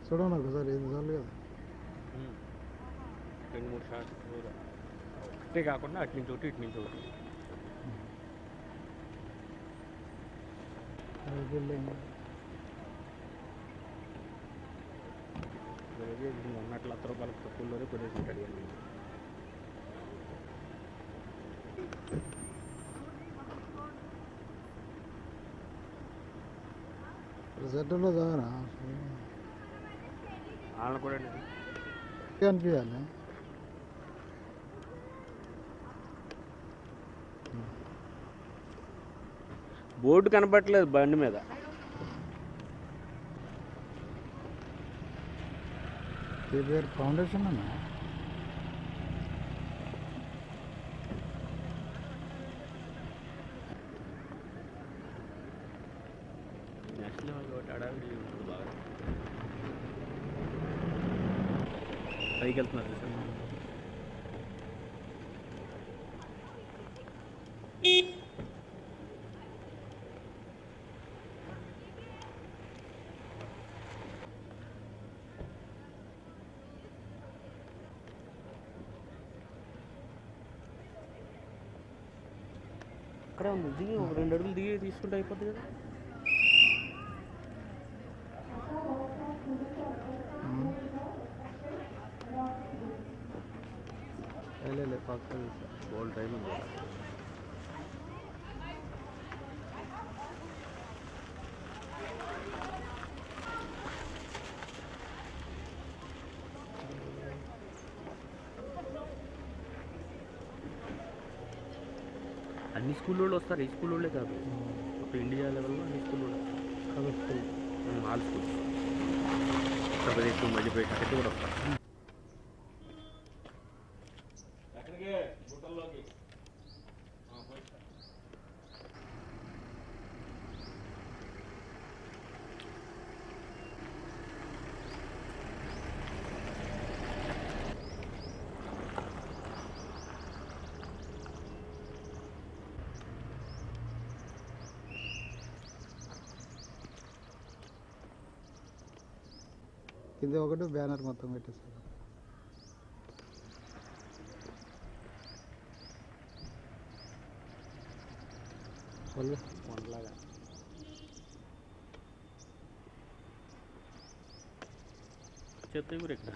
చూడండి ఒకసారి ఏది చాలు కదా. 2-3 షార్ట్స్ ఒకటే కాకుండా అటు నుంచి ఒకటి ఇటు నుంచి ఒకటి. మొన్నట్లు 10 రూపాయలకు తక్కువలోనే కొనేసి ఉంటాడు. సెట్లో చదవరా వాళ్ళని కూడా అనిపించాలి. బోర్డు కనపట్లేదు బండి మీద. కేబీఆర్ ఫౌండేషన్ అన్నా నేషనల్ లెవెల్ కాబట్టి అడావిడి ఉంటుంది బాగా. పైకి వెళ్తున్నారు సార్. అక్కడే ఉంది, దిగి ఒక 2 అడుగులు దిగి తీసుకుంటే అయిపోతుంది కదా. పక్క గోల్డ్ టైం ఉంది కదా. అన్ని స్కూల్ వాళ్ళు వస్తారు, ఈ స్కూల్ వాళ్ళే కాదు, ఒక ఇండియా లెవెల్లో అన్ని స్కూల్ వాళ్ళు. ఆల్ స్కూల్స్ ఉత్తరప్రదేశ్, మధ్యప్రదేశ్ అక్కడికి కూడా వస్తారు. కింద ఒకటి బ్యానర్ మొత్తం పెట్టేస్తారు. మొన్నలాగా చెత్త కూడా ఇక్కడ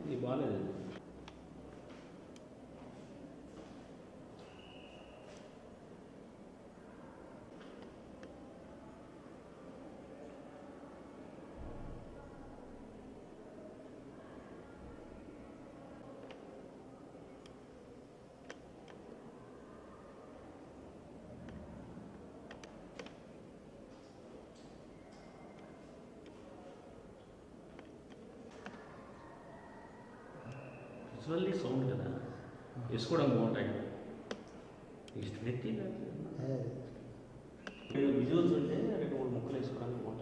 ఇది బాగాలేదు. విజువల్లీ సౌండ్ కదా, వేసుకోవడం బాగుంటాయి. నెత్తి విజువల్స్ ఉంటే 2-3 ముక్కలు వేసుకోవడానికి బాగుంటుంది.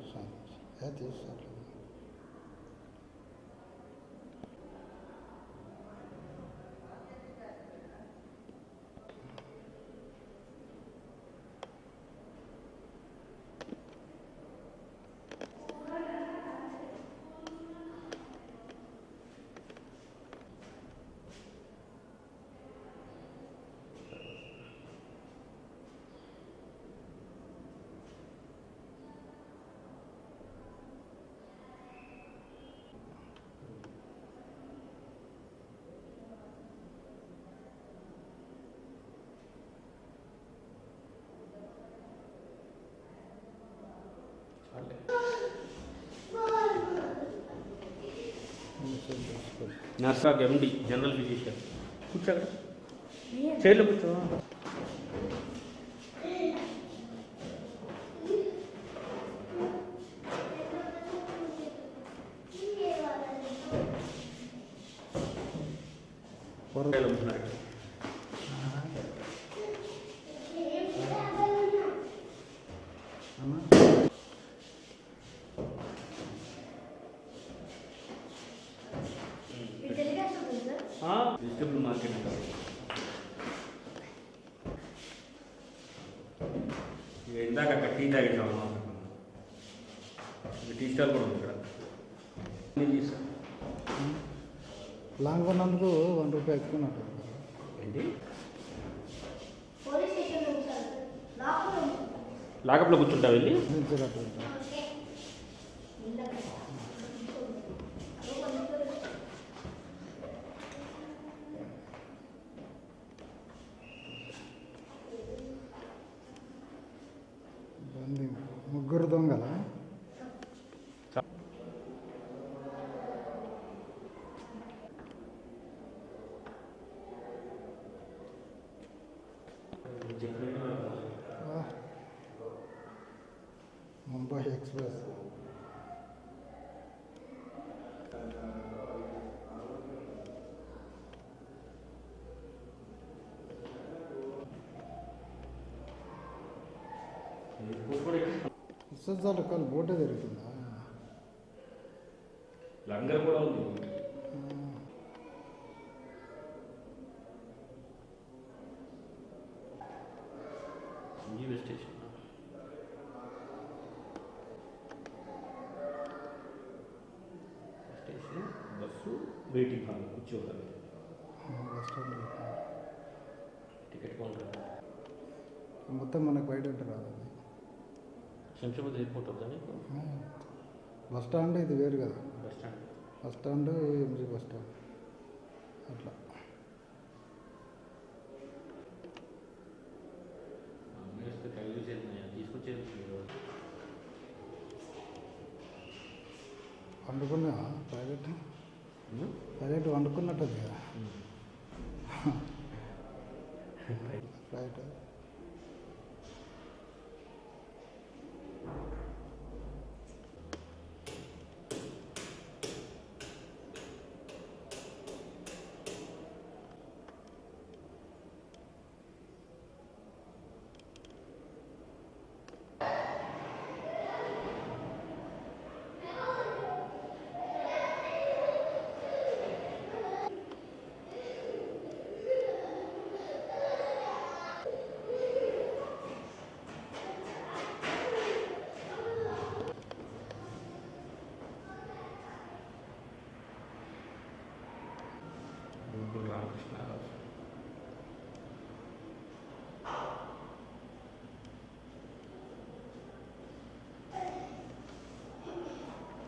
నాస్కాక్ ఎండి జనరల్ ఫిజిషియన్. కూర్చో అక్కడ చైర్లో కూర్చో. వెజిటబుల్ మార్కెట్ అంటారు. ఇక ఇందాక అక్కడ టీ తాగేసాం అన్నమాట. టీ స్టాల్ కూడా ఉంది ఇక్కడ. లాంగ్ కొన్నందుకు ₹1 ఎక్కున్నట్టు. ఏంటి లాకప్లో కూర్చుంటా వెళ్ళి ముగ్గురు దొంగల ముంబై ఎక్స్ప్రెస్. ఇస్తాలు కాలు బోటే జరుగుతుందా? లంగర్ కూడా ఉంది. Railway station bus waiting hall కూర్చోవాలి. టికెట్ కౌంటర్ మొత్తం మనకు బయట రాదు. శంషాబాద్ ఎయిర్పోర్ట్ వద్దని బస్ స్టాండ్ ఇది వేరు కదా. Bus stand MG bus stand అట్లా. తీసుకొచ్చేది వండుకున్నా పైలట్ వండుకున్నట్టు కదా flight. Ramakrishna Rao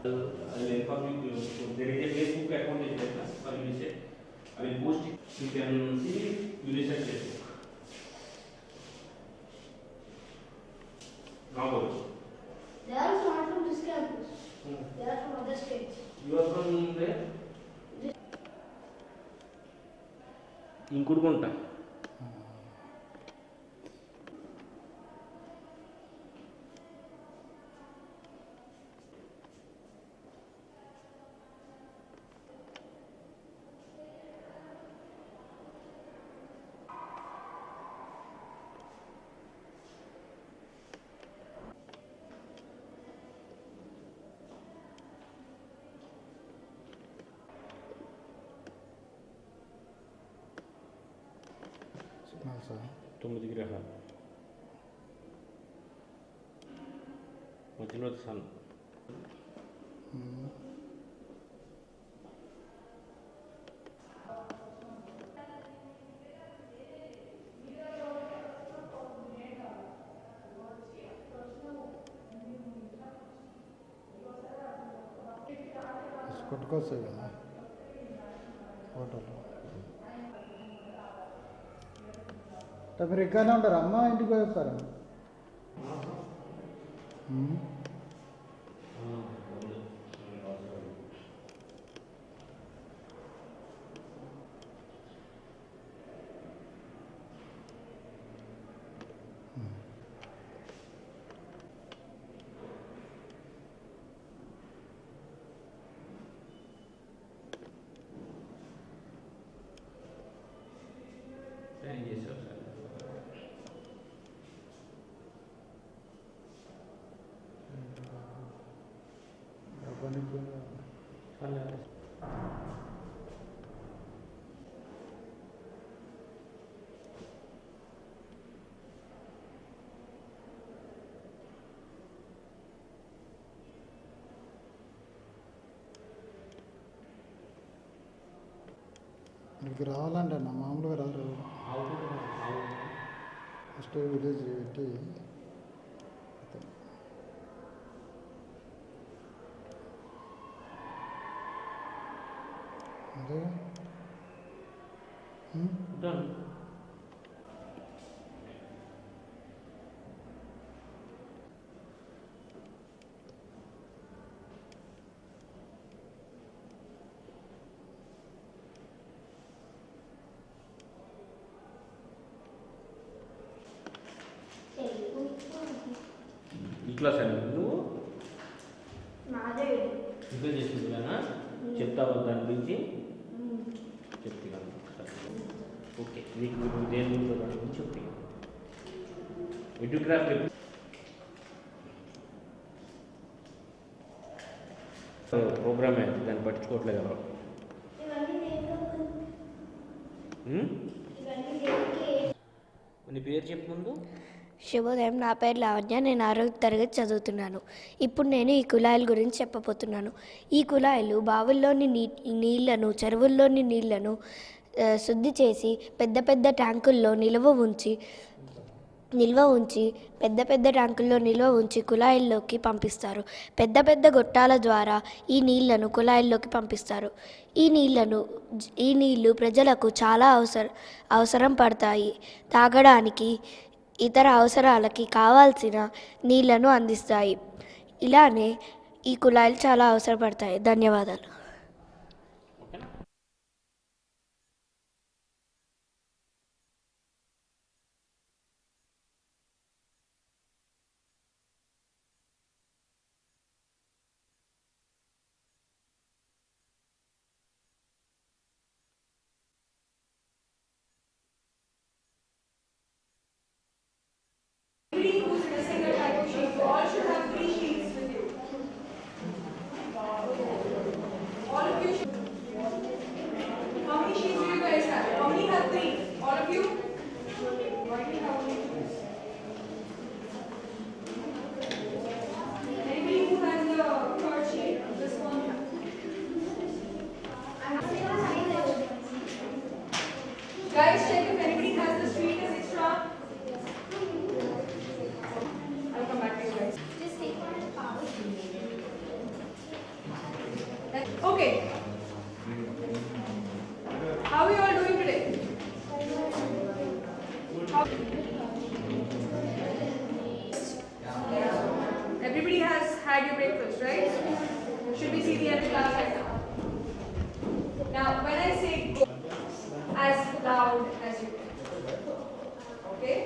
I will inform you. So there is a Facebook account is there for UNICEF. I will post it. You can see UNICEF Facebook. Now go. They are not from this campus. They are from other states. You are from there? ఇంకుడుకుంటా. Sir 9 గ్రహాలు మధ్యలో sun. కొట్టుకొస్తాయి కదా ఫోటోలు. మీరు ఇక్కడనే ఉంటారు అమ్మ ఇంటికి పోయి వస్తారా? ఇక్కడికి రావాలంటే అన్న మామూలుగా రారు. ఫస్ట్ విలేజ్ పెట్టి అదే ఈ క్లాస్ అని నువ్వు నాదే ఇంకా చేసిందిగానా చెప్తావా దాని గురించి చెప్తా ఓకే నీకు నువ్వు దేని గురించి దాని గురించి చెప్తా వీడియోగ్రాఫ్ ప్రోగ్రామే దాన్ని పట్టించుకోవట్లేదు ఎవరు నీ పేరు చెప్పు ముందు. శుభోదయం, నా పేరు లావణ్య. నేను 6వ తరగతి చదువుతున్నాను. ఇప్పుడు నేను ఈ కుళాయిల గురించి చెప్పబోతున్నాను. ఈ కుళాయిలు బావుల్లోని నీళ్లను, చెరువుల్లోని నీళ్లను శుద్ధి చేసి పెద్ద పెద్ద ట్యాంకుల్లో నిల్వ ఉంచి కుళాయిల్లోకి పంపిస్తారు. పెద్ద పెద్ద గొట్టాల ద్వారా ఈ నీళ్లను కుళాయిల్లోకి పంపిస్తారు. ఈ నీళ్లు ప్రజలకు చాలా అవసరం పడతాయి. తాగడానికి, ఇతర అవసరాలకి కావాల్సిన నీళ్లను అందిస్తాయి. ఇలానే ఈ కుళాయిలు చాలా అవసరపడతాయి. ధన్యవాదాలు. Guys, check if anybody has the sweet as extra. I'll come back to you guys. Just take one and power. Okay. How are you all doing today? Everybody has had your breakfast, right? Should we see the end class right now? Now, when I say go, as loud as you can. Okay?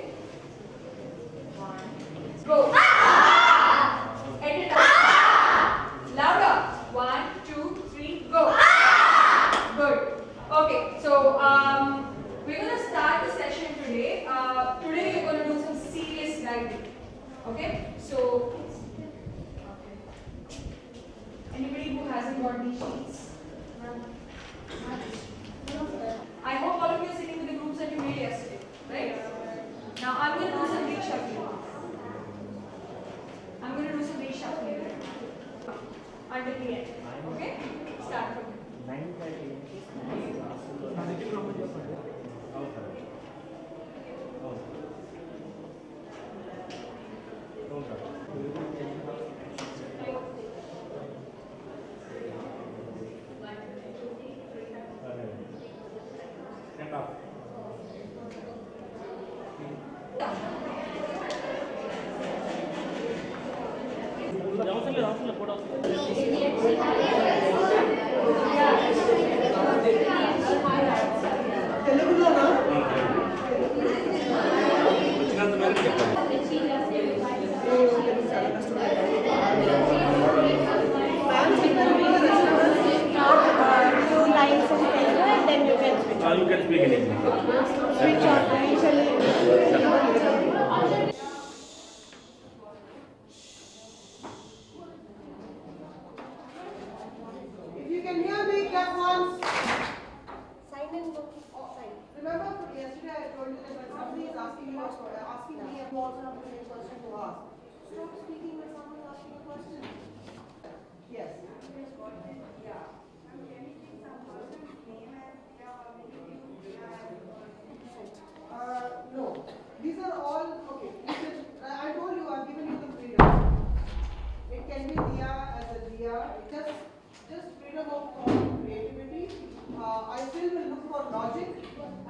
Go. End it up. Louder. 1, 2, 3, go. Good. Okay, so we're going to start the session today. Today we're going to do some serious writing. Okay? So, anybody who hasn't got these sheets? I hope all of you are sitting with the groups that you made yesterday, right? Now I'm going to do some reshuffling. Until the end. Okay? Start from తెలుగులోనా up once. Sign and book. Sign. Remember yesterday I told you that when somebody is asking you asking me, you also have the same question to ask. Stop speaking when someone is asking a question. Yes. No. These are all okay. Listen, I told you I've given you the freedom. It can be Diya as a Diya. Just freedom of thought and creativity. I still will look for logic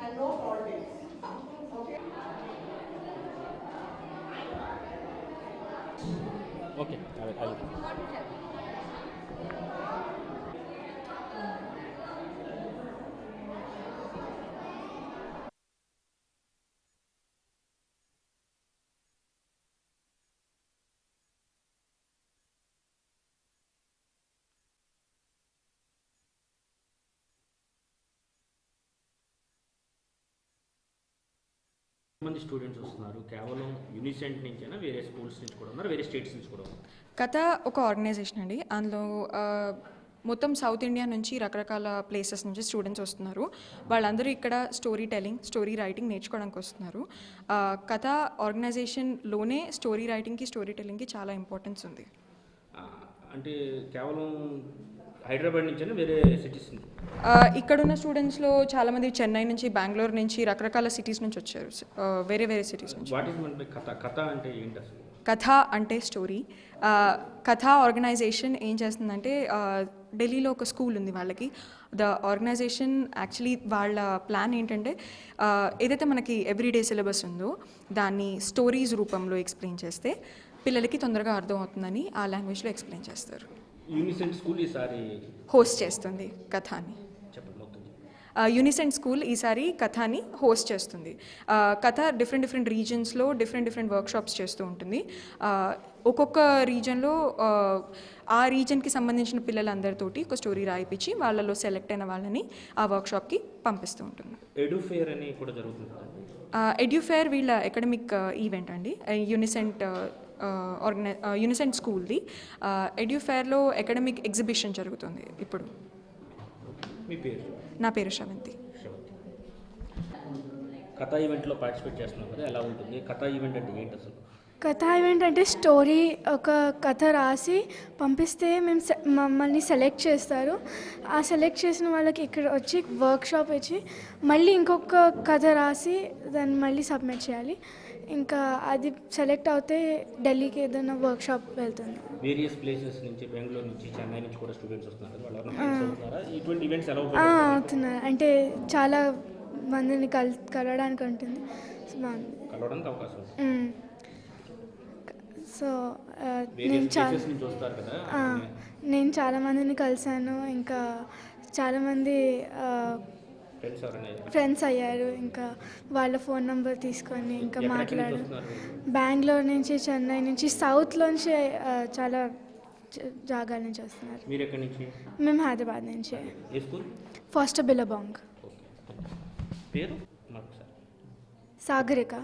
and no politics. Okay. Okay, I will. మంది students వస్తున్నారు కేవలం యూనిసెంట్ నుంచైనా వేరే schools నుంచి కూడా ఉన్నారు వేరే states నుంచి కూడా ఉన్నారు కథ ఒక ఆర్గనైజేషన్ అండి. అందులో మొత్తం సౌత్ ఇండియా నుంచి రకరకాల ప్లేసెస్ నుంచి స్టూడెంట్స్ వస్తున్నారు. వాళ్ళందరూ ఇక్కడ స్టోరీ టెల్లింగ్, స్టోరీ రైటింగ్ నేర్చుకోవడానికి వస్తున్నారు. కథ ఆర్గనైజేషన్లోనే స్టోరీ రైటింగ్కి, స్టోరీ టెల్లింగ్కి చాలా ఇంపార్టెన్స్ ఉంది. అంటే కేవలం హైదరాబాద్ నుంచైనా వేరే సిటీస్ నుంచి ఇక్కడున్న స్టూడెంట్స్లో చాలామంది చెన్నై నుంచి, బెంగళూరు నుంచి, రకరకాల సిటీస్ నుంచి వచ్చారు. వేరే వేరే సిటీస్ నుంచి. వాట్ ఈస్ మీన్ బై కథ? కథ అంటే ఏంటి అసలు? కథ అంటే స్టోరీ. కథ ఆర్గనైజేషన్ ఏం చేస్తుందంటే ఢిల్లీలో ఒక స్కూల్ ఉంది వాళ్ళకి. ద ఆర్గనైజేషన్ యాక్చువల్లీ వాళ్ళ ప్లాన్ ఏంటంటే ఏదైతే మనకి ఎవ్రీడే సిలబస్ ఉందో దాన్ని స్టోరీస్ రూపంలో ఎక్స్ప్లెయిన్ చేస్తే పిల్లలకి తొందరగా అర్థం అవుతుందని ఆ లాంగ్వేజ్లో ఎక్స్ప్లెయిన్ చేస్తారు. యూనిసెంట్ స్కూల్ ఈసారి హోస్ట్ చేస్తుంది కథని. చెప్పండి మొత్తం. యూనిసెంట్ స్కూల్ ఈసారి కథని హోస్ట్ చేస్తుంది. కథ డిఫరెంట్ రీజన్స్లో డిఫరెంట్ వర్క్షాప్స్ చేస్తూ ఉంటుంది. ఒక్కొక్క రీజన్లో ఆ రీజన్కి సంబంధించిన పిల్లలందరితోటి ఒక స్టోరీ రాయిపించి వాళ్ళలో సెలెక్ట్ అయిన వాళ్ళని ఆ వర్క్షాప్కి పంపిస్తూ ఉంటుంది. ఎడ్యుఫేర్ అని కూడా జరుగుతుంది. ఎడ్యుఫేర్ వీళ్ళ అకాడమిక్ ఈవెంట్ అండి. యూనిసెంట్ స్కూల్ది. ఎడ్యుఫేర్లో అకాడమిక్ ఎగ్జిబిషన్ జరుగుతుంది ఇప్పుడు. మీ పేరు? నా పేరు శ్రవంతి. కథా ఈవెంట్లో పార్టిసిపేట్ చేస్తున్నాం కదా, ఎలా ఉంటుంది? కథా ఈవెంట్ అంటే ఏంటి అసలు? కథా ఈవెంట్ అంటే స్టోరీ, ఒక కథ రాసి పంపిస్తే మమ్మల్ని సెలెక్ట్ చేస్తారు. ఆ సెలెక్ట్ చేసిన వాళ్ళకి ఇక్కడ వచ్చి వర్క్షాప్ ఇచ్చి మళ్ళీ ఇంకొక కథ రాసి దాన్ని మళ్ళీ సబ్మిట్ చేయాలి. ఇంకా అది సెలెక్ట్ అవుతే ఢిల్లీకి ఏదైనా వర్క్షాప్ వెళ్తుంది. వేరియస్ ప్లేసెస్ నుంచి, బెంగళూరు నుంచి, చెన్నై నుంచి కూడా స్టూడెంట్స్ వస్తున్నారు. ఇటువంటి ఈవెంట్స్ ఎలా అవుతున్నారు అంటే చాలా మందిని కలవడానికి ఉంటుంది. కలవడానికి అవకాశం. సో నేను చాలా మందిని కలిసాను. ఇంకా చాలామంది ఫ్రెండ్స్ అయ్యారు. ఇంకా వాళ్ళ ఫోన్ నెంబర్ తీసుకొని ఇంకా మాట్లాడు. బెంగళూరు నుంచి, చెన్నై నుంచి, సౌత్లోంచి చాలా జాగాల నుంచి వస్తున్నారు. మేము హైదరాబాద్ నుంచి. Foster Billabong. Sagarika.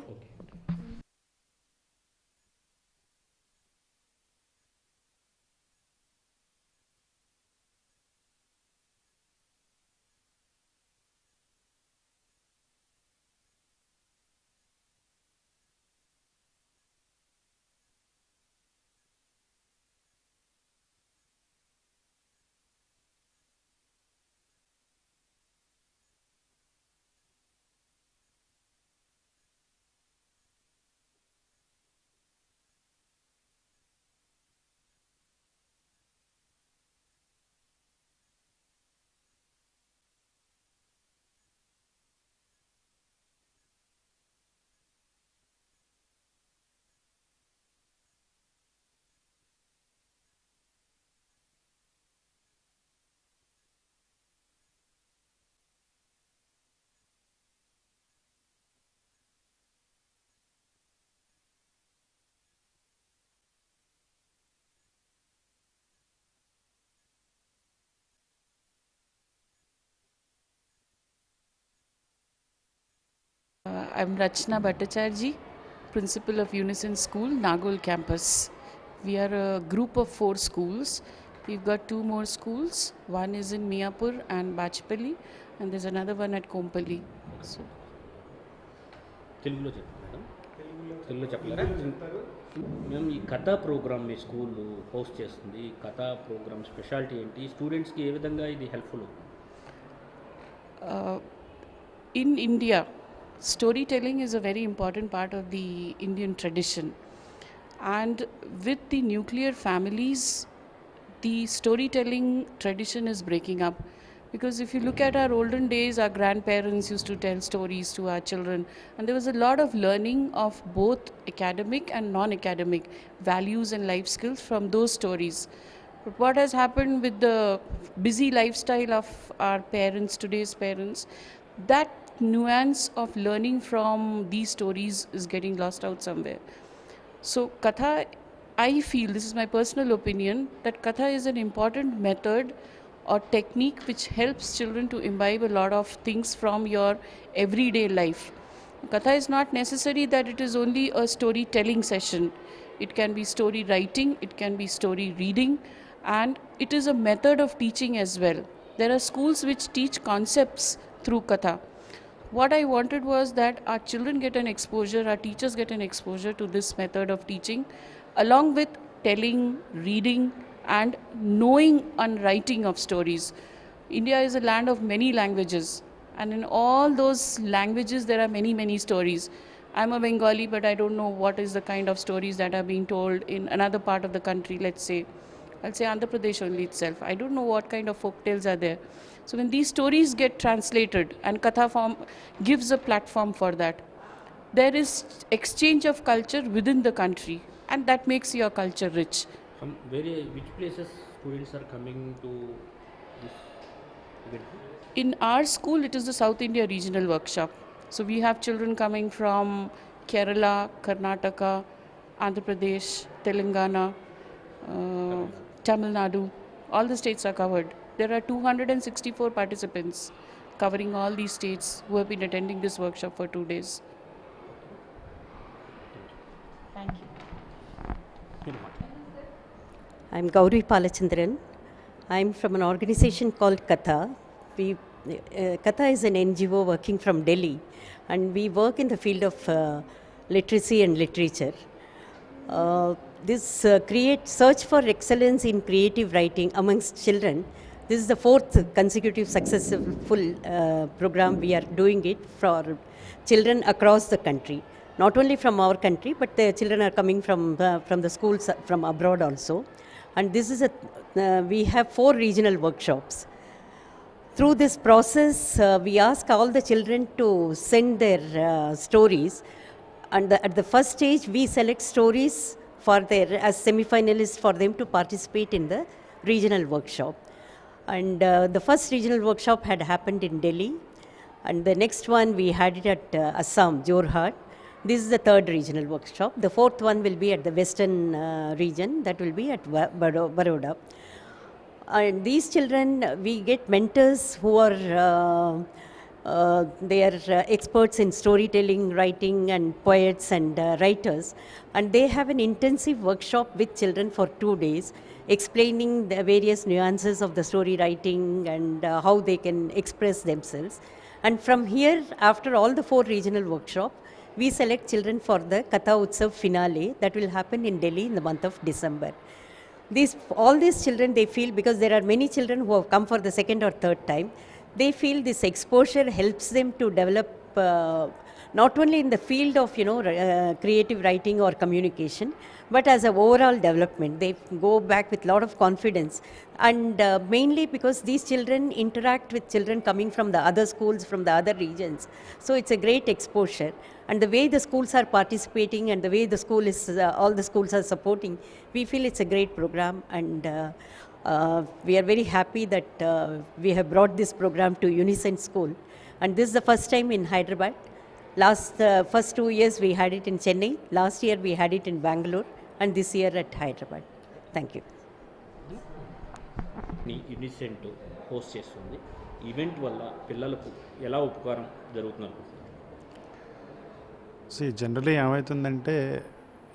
I'm Rachna Bhattacharjee, Principal of Unison School, Nagol Campus. We are a group of 4 schools We've got 2 more schools. One is in Miapur and Bachpalli, and there's another one at Kompally. So తెలుగులో చెప్పండి madam. తెలుగులో చెప్పలేరా? మేము ఈ కథా programme మీ school host చేస్తుంది. ఈ కథా programme speciality ఏంటి? స్టూడెంట్స్కి ఏ విధంగా ఇది helpful? in India, storytelling is a very important part of the Indian tradition. And with the nuclear families, the storytelling tradition is breaking up. Because if you look at our olden days, our grandparents used to tell stories to our children, and there was a lot of learning of both academic and non-academic values and life skills from those stories. But what has happened with the busy lifestyle of our parents, today's parents, that nuance of learning from these stories is getting lost out somewhere. So Katha, I feel, this is my personal opinion, that Katha is an important method or technique which helps children to imbibe a lot of things from your everyday life. Katha is not necessary that it is only a storytelling session. It can be story writing, it can be story reading, and it is a method of teaching as well. There are schools which teach concepts through Katha. What I wanted was that our children get an exposure, our teachers get an exposure to this method of teaching, along with telling, reading, and knowing and writing of stories. India is a land of many languages, and in all those languages there are many, many stories. I'm a Bengali, but I don't know what is the kind of stories that are being told in another part of the country, let's say. I'll say Andhra Pradesh only itself. I don't know what kind of folk tales are there. So when these stories get translated, and Katha form gives a platform for that, there is exchange of culture within the country, and that makes your culture rich. From which places students are coming to this event? In our school, it is the South India Regional Workshop. So we have children coming from Kerala, Karnataka, Andhra Pradesh, Telangana, Tamil Nadu. All the states are covered. There are 264 participants covering all these states who have been attending this workshop for 2 days. Thank you. I'm Gauri Palachandran. I'm from an organization called Katha. Katha is an NGO working from Delhi, and we work in the field of literacy and literature. This creates search for excellence in creative writing amongst children. This is the 4th consecutive successful program we are doing it for children across the country. Not only from our country, but the children are coming from the schools from abroad also. And this is we have 4 regional workshops. Through this process, we ask all the children to send their stories, and at the first stage, we select stories for as semi-finalists for them to participate in the regional workshop. And the first regional workshop had happened in Delhi, and the next one we had it at Assam, Jorhat. This is the 3rd regional workshop. The 4th one will be at the western region, that will be at Baroda. And these children, we get mentors who are they are experts in storytelling, writing, and poets and writers. And they have an intensive workshop with children for 2 days, explaining the various nuances of the story writing and how they can express themselves. And from here, after all the 4 regional workshops, we select children for the Katha Utsav finale that will happen in Delhi in the month of December. All these children, they feel, because there are many children who have come for the 2nd or 3rd time, they feel this exposure helps them to develop not only in the field of creative writing or communication, but as an overall development. They go back with a lot of confidence, and mainly because these children interact with children coming from the other schools, from the other regions. So it's a great exposure, and the way the schools are participating and the way the school is, all the schools are supporting, we feel it's a great program, and we are very happy that we have brought this program to Unison School. And this is the first time in Hyderabad. First 2 years we had it in Chennai, last year we had it in Bangalore, and this year at Hyderabad. Thank you. Unicent host చేస్తుంది. Event వల్ల పిల్లలకు ఎలా ఉపకారం జరుగుతున్నారు? Generally ఏమవుతుందంటే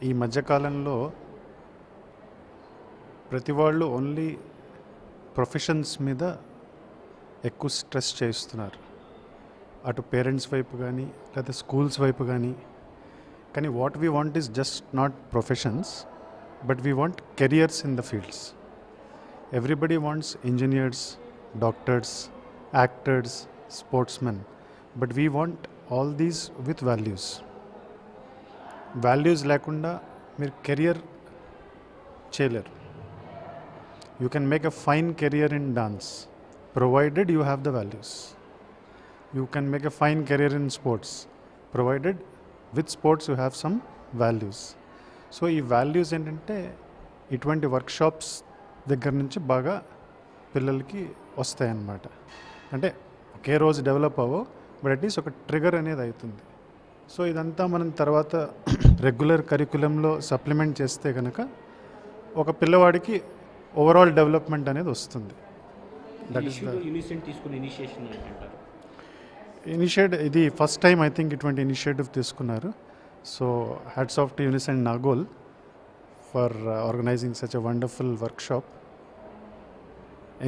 ఈ మధ్యకాలంలో ప్రతి వాళ్ళు ఓన్లీ ప్రొఫెషన్స్ మీద ఎక్కువ స్ట్రెస్ చేస్తున్నారు, అటు పేరెంట్స్ వైపు కానీ లేదా స్కూల్స్ వైపు కానీ. కానీ what we want is just not professions, but we want careers in the fields. Everybody wants engineers, doctors, actors, sportsmen, but we want all these with values. Values లేకుండా మీరు కెరియర్ చేయలేరు. You can make a fine career in dance provided you have the values. You can make a fine career in sports provided with sports you have some values. So ఈ values ఏంటంటే ఇటువంటి workshops దగ్గర నుంచి బాగా పిల్లలకి వస్తాయన్నమాట. అంటే ఒకే రోజు డెవలప్ అవ్వో, బట్ అట్లీస్ట్ ఒక ట్రిగర్ అనేది అవుతుంది. సో ఇదంతా మనం తర్వాత రెగ్యులర్ కరికులంలో సప్లిమెంట్ చేస్తే కనుక ఒక పిల్లవాడికి ఓవరాల్ డెవలప్మెంట్ అనేది వస్తుంది. ఇది ఫస్ట్ టైం ఐ థింక్ ఇటువంటి ఇనిషియేటివ్ తీసుకున్నారు. So hats off to Unicent Nagole for organising such a wonderful workshop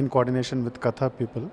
in coordination with Katha people.